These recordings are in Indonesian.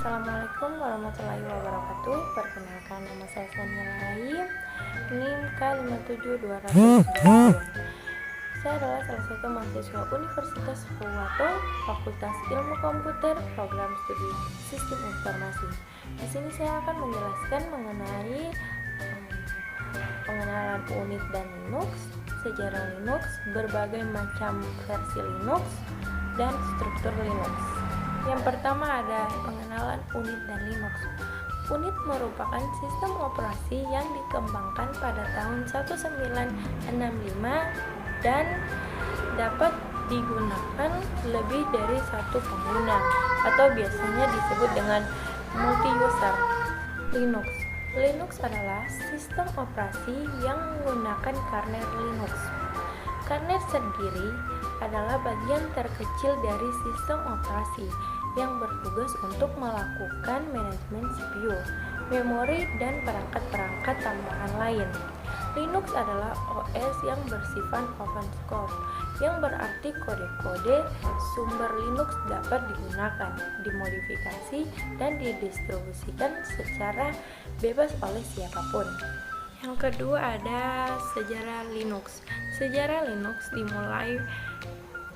Assalamualaikum warahmatullahi wabarakatuh. Perkenalkan, nama saya Sania Laim, NIM K57290. Saya adalah salah satu mahasiswa Universitas Fuwato, Fakultas Ilmu Komputer, Program Studi Sistem Informasi. Di sini saya akan menjelaskan mengenai pengenalan unit dan Linux, sejarah Linux, berbagai macam versi Linux, dan struktur Linux. Yang pertama ada pengenalan unit dan Linux. Unit merupakan sistem operasi yang dikembangkan pada tahun 1965 dan dapat digunakan lebih dari satu pengguna atau biasanya disebut dengan multi-user. Linux adalah sistem operasi yang menggunakan kernel Linux. Kernel sendiri adalah bagian terkecil dari sistem operasi yang bertugas untuk melakukan manajemen CPU, memori, dan perangkat-perangkat tambahan lain. Linux adalah OS yang bersifat open source, yang berarti kode-kode sumber Linux dapat digunakan, dimodifikasi, dan didistribusikan secara bebas oleh siapapun. Yang kedua ada sejarah Linux. Sejarah Linux dimulai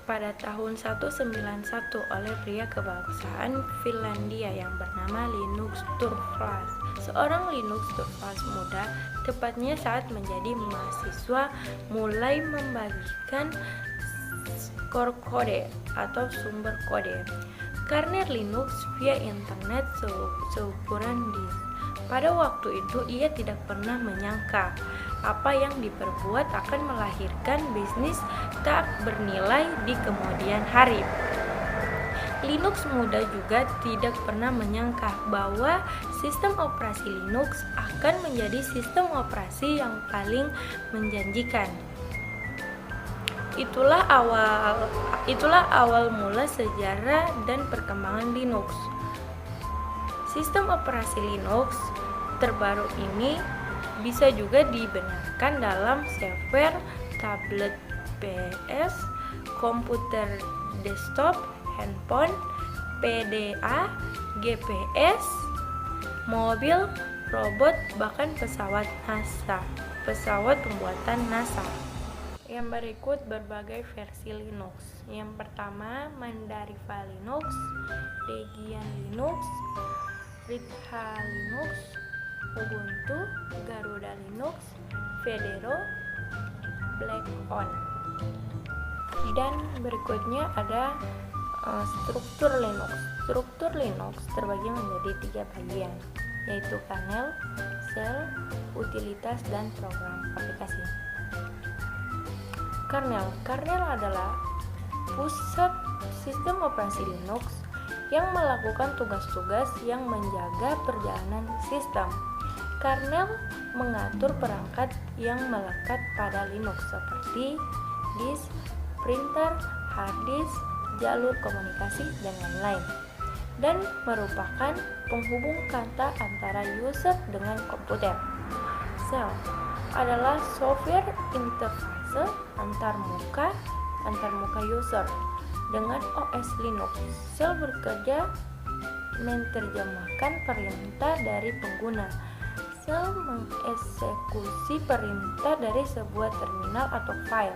pada tahun 1991 oleh pria kebangsaan Finlandia yang bernama Linus Torvalds. Seorang Linus Torvalds muda, tepatnya saat menjadi mahasiswa, mulai membagikan core kode atau sumber kode kernel Linux via internet seukuran disk. Pada waktu itu ia tidak pernah menyangka apa yang diperbuat akan melahirkan bisnis tak bernilai di kemudian hari. Linux muda juga tidak pernah menyangka bahwa sistem operasi Linux akan menjadi sistem operasi yang paling menjanjikan. Itulah awal mula sejarah dan perkembangan Linux. Sistem operasi Linux terbaru ini bisa juga dibenarkan dalam software tablet, PS, komputer desktop, handphone, PDA, GPS, mobil, robot, bahkan pesawat pembuatan NASA. Yang berikut berbagai versi Linux. Yang pertama, Mandariva Linux, Debian Linux, Red Hat Linux, Ubuntu, Garuda Linux, Fedora, Black-on. Dan berikutnya ada struktur Linux. Struktur Linux terbagi menjadi 3 bagian, yaitu kernel, shell, utilitas, dan program aplikasi. Kernel adalah pusat sistem operasi Linux yang melakukan tugas-tugas yang menjaga perjalanan sistem. Kernel mengatur perangkat yang melekat pada Linux seperti disk, printer, hard disk, jalur komunikasi, dan lain-lain, dan merupakan penghubung kata antara user dengan komputer. Shell adalah software interface antar muka user dengan OS Linux. Shell bekerja menerjemahkan perintah dari pengguna. Shell mengeksekusi perintah dari sebuah terminal atau file.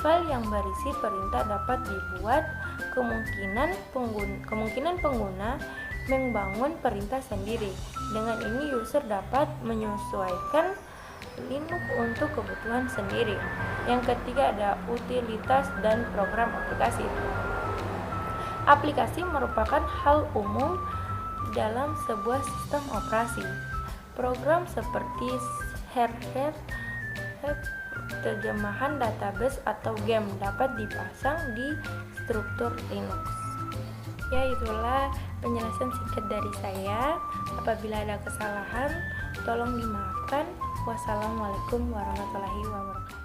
File yang berisi perintah dapat dibuat. Kemungkinan pengguna membangun perintah sendiri. Dengan ini user dapat menyesuaikan Linux untuk kebutuhan sendiri. Yang ketiga ada utilitas dan program aplikasi. Aplikasi merupakan hal umum dalam sebuah sistem operasi. Program seperti shareware, terjemahan database, atau game dapat dipasang di struktur Linux. Ya, itulah penjelasan singkat dari saya. Apabila ada kesalahan, tolong dimaafkan. Wassalamualaikum warahmatullahi wabarakatuh.